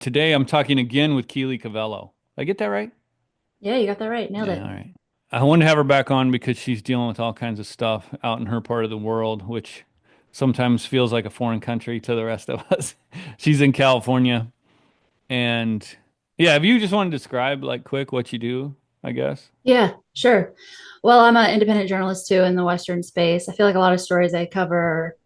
Today I'm talking again with Keely Covello. Did I get that right? Yeah, you got that right. Nailed Yeah, it. all right. I wanted to have her back on because she's dealing with all kinds of stuff out in her part of the world, which sometimes feels like a foreign country to the rest of us. She's in California. And yeah, if you just want to describe like quick what you do, I guess. Yeah, sure. Well, I'm an independent journalist too in the Western space. I feel like a lot of stories I cover are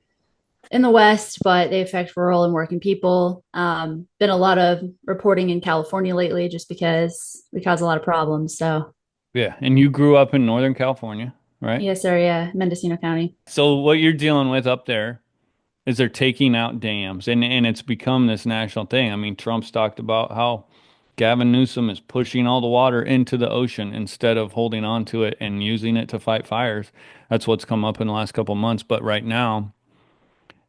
in the West, but they affect rural and working people. Been a lot of reporting in California lately just because we cause a lot of problems. So, Yeah, and you grew up in Northern California, right? yes, sir. Yeah, Mendocino County. So what you're dealing with up there is they're taking out dams and it's become this national thing. I mean, Trump's talked about how Gavin Newsom is pushing all the water into the ocean instead of holding on to it and using it to fight fires. That's what's come up in the last couple of months. But right now,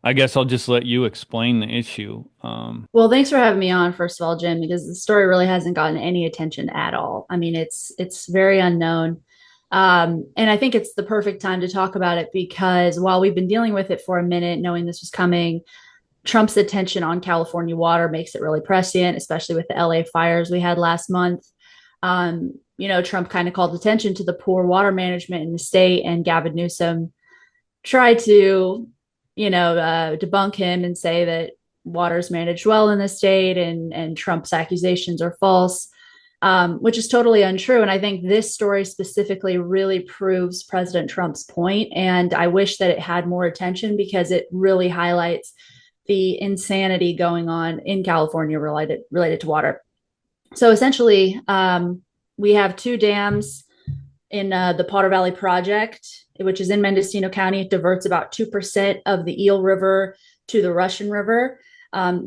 I guess I'll just let you explain the issue. Well, thanks for having me on, first of all, Jim, because the story really hasn't gotten any attention at all. I mean, it's very unknown. And I think it's the perfect time to talk about it because while we've been dealing with it for a minute, knowing this was coming, Trump's attention on California water makes it really prescient, especially with the LA fires we had last month. Trump kind of called attention to the poor water management in the state, and Gavin Newsom tried to, debunk him and say that water's managed well in the state, and Trump's accusations are false, which is totally untrue. And I think this story specifically really proves President Trump's point. And I wish that it had more attention because it really highlights the insanity going on in California related to water. So essentially, we have two dams in the Potter Valley Project, which is in Mendocino County. It diverts about 2% of the Eel River to the Russian River.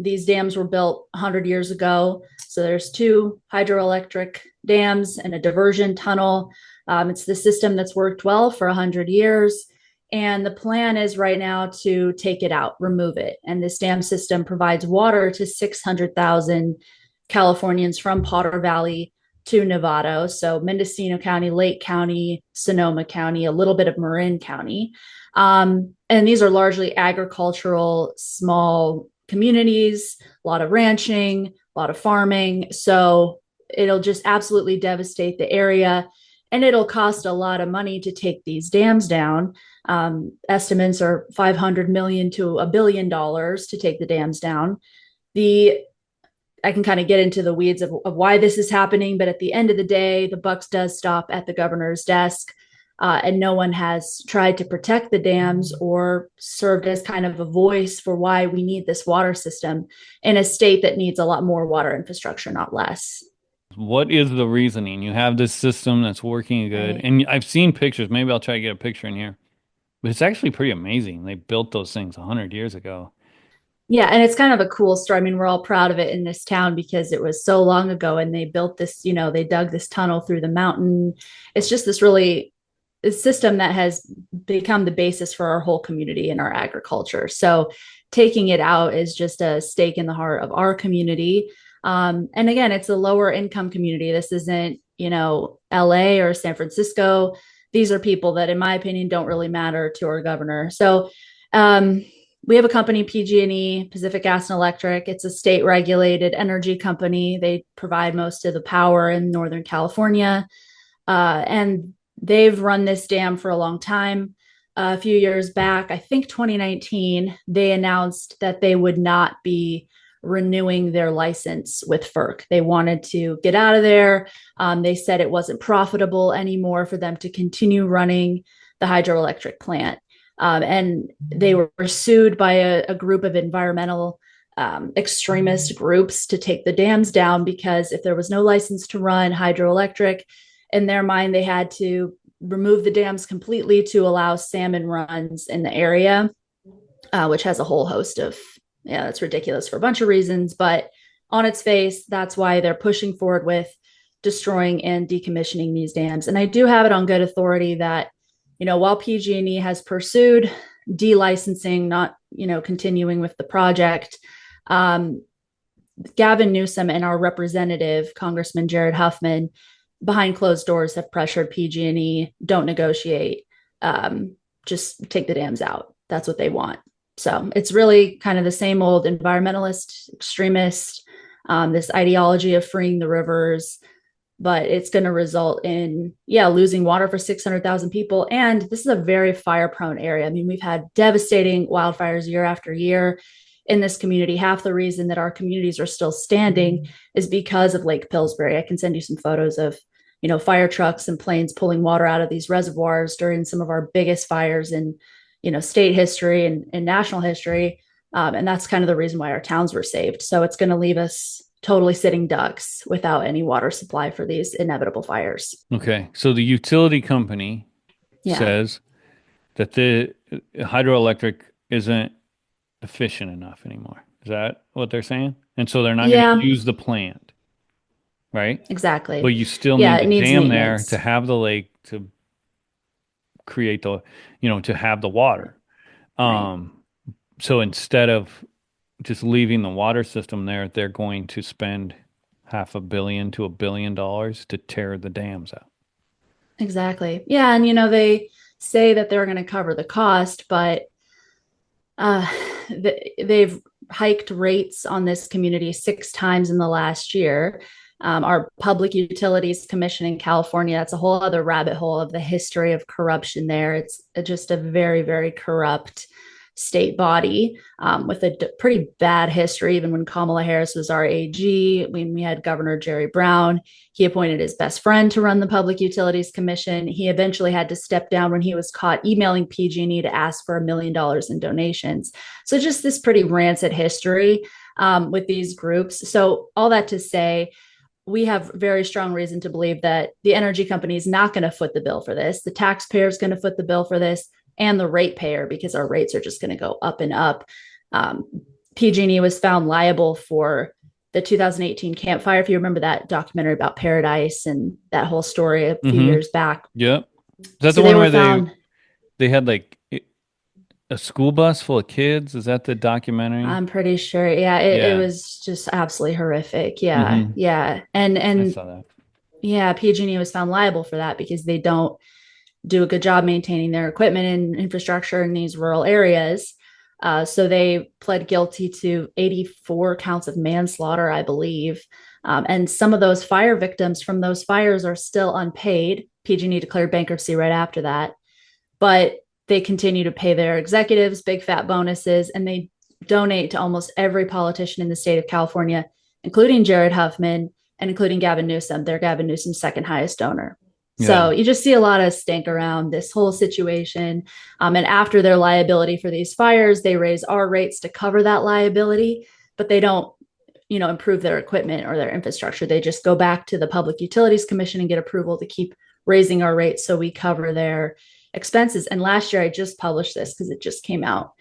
These dams were built 100 years ago. So there's two hydroelectric dams and a diversion tunnel. It's the system that's worked well for 100 years. And the plan is right now to take it out, remove it. And this dam system provides water to 600,000 Californians from Potter Valley to Novato. So Mendocino County, Lake County, Sonoma County, a little bit of Marin County. And these are largely agricultural, small communities, a lot of ranching, a lot of farming. So it'll just absolutely devastate the area. And it'll cost a lot of money to take these dams down. Estimates are 500 million to $1 billion to take the dams down. The I can kind of get into the weeds of why this is happening, but at the end of the day, the buck does stop at the governor's desk, and no one has tried to protect the dams or served as kind of a voice for why we need this water system in a state that needs a lot more water infrastructure, not less. What is the reasoning? You have this system that's working good, Right. and I've seen pictures. Maybe I'll try to get a picture in here. But it's actually pretty amazing. They built those things 100 years ago. Yeah, and it's kind of a cool story. I mean, we're all proud of it in this town because it was so long ago and they built this, they dug this tunnel through the mountain. It's just this really a system that has become the basis for our whole community and our agriculture. So taking it out is just a stake in the heart of our community. And again, it's a lower income community. This isn't, LA or San Francisco. These are people that, in my opinion, don't really matter to our governor. So um, we have a company, PG&E, Pacific Gas and Electric. It's a state regulated energy company. They provide most of the power in Northern California. And they've run this dam for a long time. A few years back, I think 2019, they announced that they would not be renewing their license with FERC. They wanted to get out of there. They said it wasn't profitable anymore for them to continue running the hydroelectric plant. And they were sued by a group of environmental extremist groups to take the dams down because if there was no license to run hydroelectric, in their mind, they had to remove the dams completely to allow salmon runs in the area, which has a whole host of, yeah, that's ridiculous for a bunch of reasons. But on its face, that's why they're pushing forward with destroying and decommissioning these dams. And I do have it on good authority that, while PG&E has pursued delicensing, not, continuing with the project, Gavin Newsom and our representative, Congressman Jared Huffman, behind closed doors have pressured PG&E, don't negotiate, just take the dams out. That's what they want. So it's really kind of the same old environmentalist, extremist, this ideology of freeing the rivers, but it's going to result in, losing water for 600,000 people. And this is a very fire prone area. I mean, we've had devastating wildfires year after year in this community. Half the reason that our communities are still standing is because of Lake Pillsbury. I can send you some photos of, fire trucks and planes pulling water out of these reservoirs during some of our biggest fires in, state history and national history. And that's kind of the reason why our towns were saved. So it's going to leave us totally sitting ducks without any water supply for these inevitable fires. Okay. So the utility company Yeah. says that the hydroelectric isn't efficient enough anymore. Is that what they're saying? And so they're not going to Yeah, use the plant, right? But exactly. you still Yeah, need it the needs dam there to maintenance. have the lake to create the, to have the water. Right. Um, so instead of just leaving the water system there, they're going to spend $500 million to $1 billion to tear the dams out. Exactly. Yeah. And, they say that they're going to cover the cost, but uh, they've hiked rates on this community 6 times in the last year. Our Public Utilities Commission in California, that's a whole other rabbit hole of the history of corruption there. It's just a very, very corrupt state body with a pretty bad history. Even when Kamala Harris was our AG, when we had Governor Jerry Brown, he appointed his best friend to run the Public Utilities Commission. He eventually had to step down when he was caught emailing PG&E to ask for $1 million in donations. So just this pretty rancid history with these groups. So all that to say, we have very strong reason to believe that the energy company is not going to foot the bill for this. The taxpayer is going to foot the bill for this, and the ratepayer, because our rates are just going to go up and up. PG&E was found liable for the 2018 Camp Fire. If you remember that documentary about Paradise and that whole story a few Mm-hmm. years back. Yep. Is that the So they one were where they found, they had like a school bus full of kids? Is that the documentary? I'm pretty sure. Yeah, it Yeah. was just absolutely horrific. Yeah. Mm-hmm. Yeah. I And saw that. yeah, PG&E was found liable for that because they don't do a good job maintaining their equipment and infrastructure in these rural areas. So they pled guilty to 84 counts of manslaughter, I believe. And some of those fire victims from those fires are still unpaid. PG&E declared bankruptcy right after that, but they continue to pay their executives big fat bonuses, and they donate to almost every politician in the state of California, including Jared Huffman and including Gavin Newsom. They're Gavin Newsom's second highest donor. Yeah. So you just see a lot of stink around this whole situation. And after their liability for these fires, they raise our rates to cover that liability, but they don't, improve their equipment or their infrastructure. They just go back to the Public Utilities Commission and get approval to keep raising our rates so we cover their expenses. And last year, I just published this because it just came out.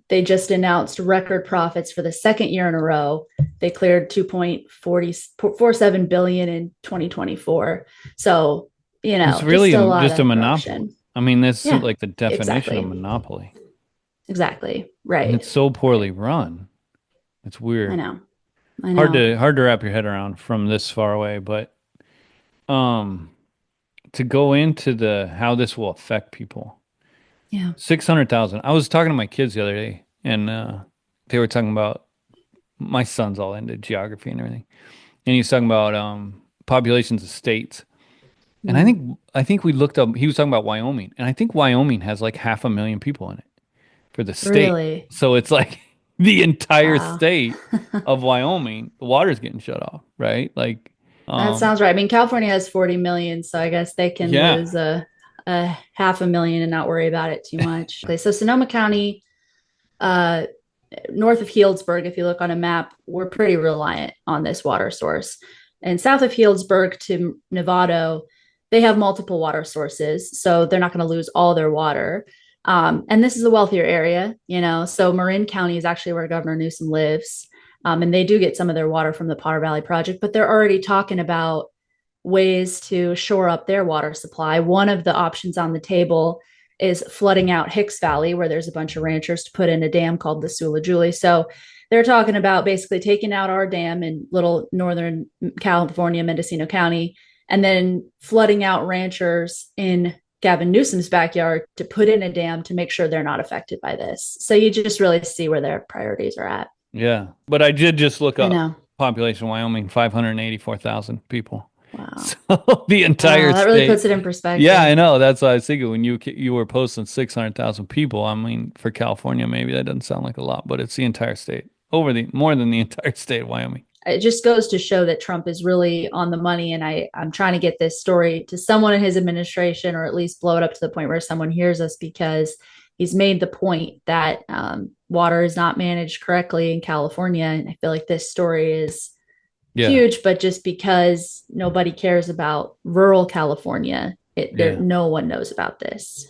They just announced record profits for the second year in a row. They cleared 2.47 billion in 2024. So, It's just a really lot just a of monopoly. corruption. I mean, that's Yeah, like the definition of exactly. monopoly. Exactly. And Right. it's so poorly run. It's I weird. know. I know. Hard to wrap your head around from this far away, but um to go into the how this will affect people. Yeah. 600,000. I was talking to my kids the other day and they were talking about my son's all into geography and everything. And he's talking about populations of states. And Mm. I think we looked up he was talking about Wyoming, and I think Wyoming has like 500,000 people in it for the state. Really? So it's like the entire Wow. state of Wyoming, the water's getting shut off, right? Like That um sounds right. I mean, California has 40 million, so I guess they can yeah. lose a 500,000 and not worry about it too much. Okay, so Sonoma County, uh, north of Healdsburg, if you look on a map, we're pretty reliant on this water source. And south of Healdsburg to Novato, they have multiple water sources, so they're not going to lose all their water. And this is a wealthier area, So Marin County is actually where Governor Newsom lives. And they do get some of their water from the Potter Valley Project, but they're already talking about ways to shore up their water supply. One of the options on the table is flooding out Hicks Valley, where there's a bunch of ranchers to put in a dam called the Sula Julie. So they're talking about basically taking out our dam in little northern California, Mendocino County, and then flooding out ranchers in Gavin Newsom's backyard to put in a dam to make sure they're not affected by this. So you just really see where their priorities are at. Yeah. But I did just look I up know. Population of Wyoming, 584,000 people. Wow. So the entire Wow, that really state. puts it in Yeah, perspective. I know. That's what I was thinking when you were posting 600,000 people. I mean, for California, maybe that doesn't sound like a lot, but it's the entire state. Over the more than the entire state of Wyoming. It just goes to show that Trump is really on the money. And I'm trying to get this story to someone in his administration, or at least blow it up to the point where someone hears us, because he's made the point that water is not managed correctly in California. And I feel like this story is Yeah. huge, but just because nobody cares about rural California, Yeah. no one knows about this.